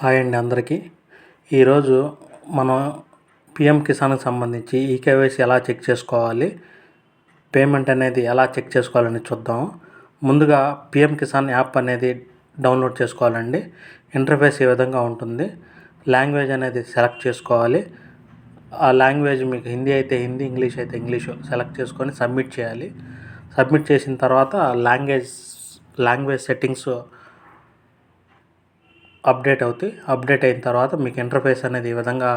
Hi అండి అందరికీ. ఈరోజు మనం పిఎం కిసాన్కి సంబంధించి ఈకేవైసీ ఎలా చెక్ చేసుకోవాలి, పేమెంట్ అనేది ఎలా చెక్ చేసుకోవాలని చూద్దాం. ముందుగా పిఎం కిసాన్ యాప్ అనేది డౌన్లోడ్ చేసుకోవాలండి. ఇంటర్ఫేస్ ఈ విధంగా ఉంటుంది. లాంగ్వేజ్ అనేది సెలెక్ట్ చేసుకోవాలి. ఆ లాంగ్వేజ్ మీకు హిందీ అయితే హిందీ, ఇంగ్లీష్ అయితే ఇంగ్లీషు సెలెక్ట్ చేసుకొని సబ్మిట్ చేయాలి. సబ్మిట్ చేసిన తర్వాత లాంగ్వేజ్ సెట్టింగ్స్ అప్డేట్ అయిన తర్వాత మీకు ఇంటర్ఫేస్ అనేది ఈ విధంగా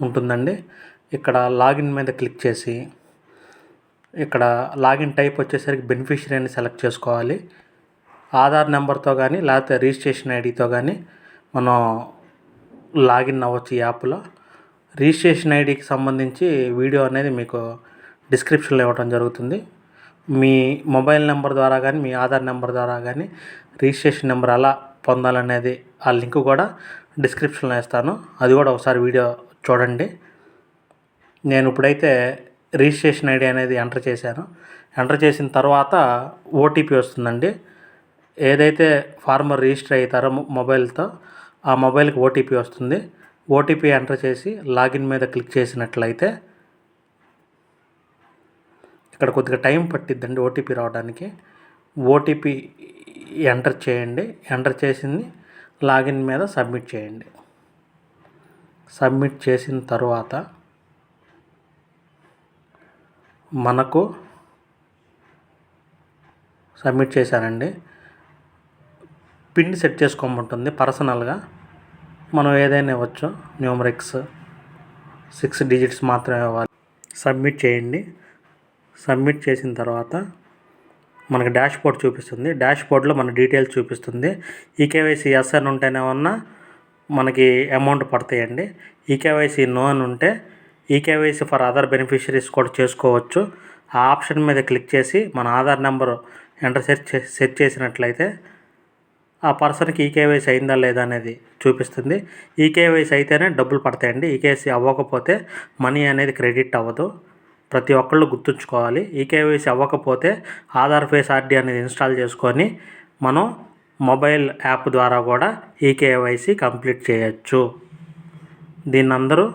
ఉంటుందండి. ఇక్కడ లాగిన్ మీద క్లిక్ చేసి ఇక్కడ లాగిన్ టైప్ వచ్చేసరికి బెనిఫిషియరీ అని సెలెక్ట్ చేసుకోవాలి. ఆధార్ నెంబర్తో కానీ లేకపోతే రిజిస్ట్రేషన్ ఐడితో కానీ మనం లాగిన్ అవ్వచ్చు ఈ యాప్లో. రిజిస్ట్రేషన్ ఐడికి సంబంధించి వీడియో అనేది మీకు డిస్క్రిప్షన్లో ఇవ్వడం జరుగుతుంది. మీ మొబైల్ నెంబర్ ద్వారా కానీ మీ ఆధార్ నెంబర్ ద్వారా కానీ రిజిస్ట్రేషన్ నెంబర్ ఎలా పొందాలనేది ఆ లింక్ కూడా డిస్క్రిప్షన్లో వేస్తాను. అది కూడా ఒకసారి వీడియో చూడండి. నేను ఇప్పుడైతే రిజిస్ట్రేషన్ ఐడి అనేది ఎంటర్ చేశాను. ఎంటర్ చేసిన తర్వాత ఓటీపీ వస్తుందండి. ఏదైతే ఫార్మర్ రిజిస్టర్ అవుతారో మొబైల్తో ఆ మొబైల్కి ఓటీపీ వస్తుంది. ఓటీపీ ఎంటర్ చేసి లాగిన్ మీద క్లిక్ చేసినట్లయితే ఇక్కడ కొద్దిగా టైం పట్టిద్దండి ఓటీపీ రావడానికి. ఓటీపీ ఎంటర్ చేయండి. ఎంటర్ చేసింది లాగిన్ మీద సబ్మిట్ చేయండి. సబ్మిట్ చేసిన తర్వాత మనకు సబ్మిట్ చేశానండి. పిన్ సెట్ చేసుకోమంటుంది. పర్సనల్గా మనం ఏదైనా ఇవ్వచ్చు. న్యూమరిక్స్ 6 డిజిట్స్ మాత్రమే ఇవ్వాలి. సబ్మిట్ చేయండి. సబ్మిట్ చేసిన తర్వాత మనకి డాష్బోర్డ్ చూపిస్తుంది. డాష్బోర్డ్లో మన డీటెయిల్స్ చూపిస్తుంది. ఈకేవైసీ ఎస్ అని ఉంటేనేమన్నా మనకి అమౌంట్ పడతాయండి. ఈకేవైసీ నో అని ఉంటే ఈకేవైసీ ఫర్ అదర్ బెనిఫిషరీస్ కూడా చేసుకోవచ్చు. ఆ ఆప్షన్ మీద క్లిక్ చేసి మన ఆధార్ నెంబరు సెట్ చేసినట్లయితే ఆ పర్సన్కి ఈకేవైసీ అయిందా లేదా అనేది చూపిస్తుంది. ఈకేవైసీ అయితేనే డబ్బులు పడతాయండి. ఈకేవైసీ అవ్వకపోతే మనీ అనేది క్రెడిట్ అవ్వదు. ప్రతి ఒక్కళ్ళు గుర్తుంచుకోవాలి. ఈకేవైసీ అవ్వకపోతే ఆధార్ ఫేస్ ఆర్డీ అనేది ఇన్స్టాల్ చేసుకొని మనం మొబైల్ యాప్ ద్వారా కూడా ఈకేవైసీ కంప్లీట్ చేయొచ్చు. దీన్ని అందరూ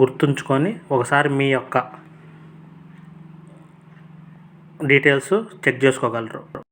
గుర్తుంచుకొని ఒకసారి మీ యొక్క డీటెయిల్స్ చెక్ చేసుకోగలరు.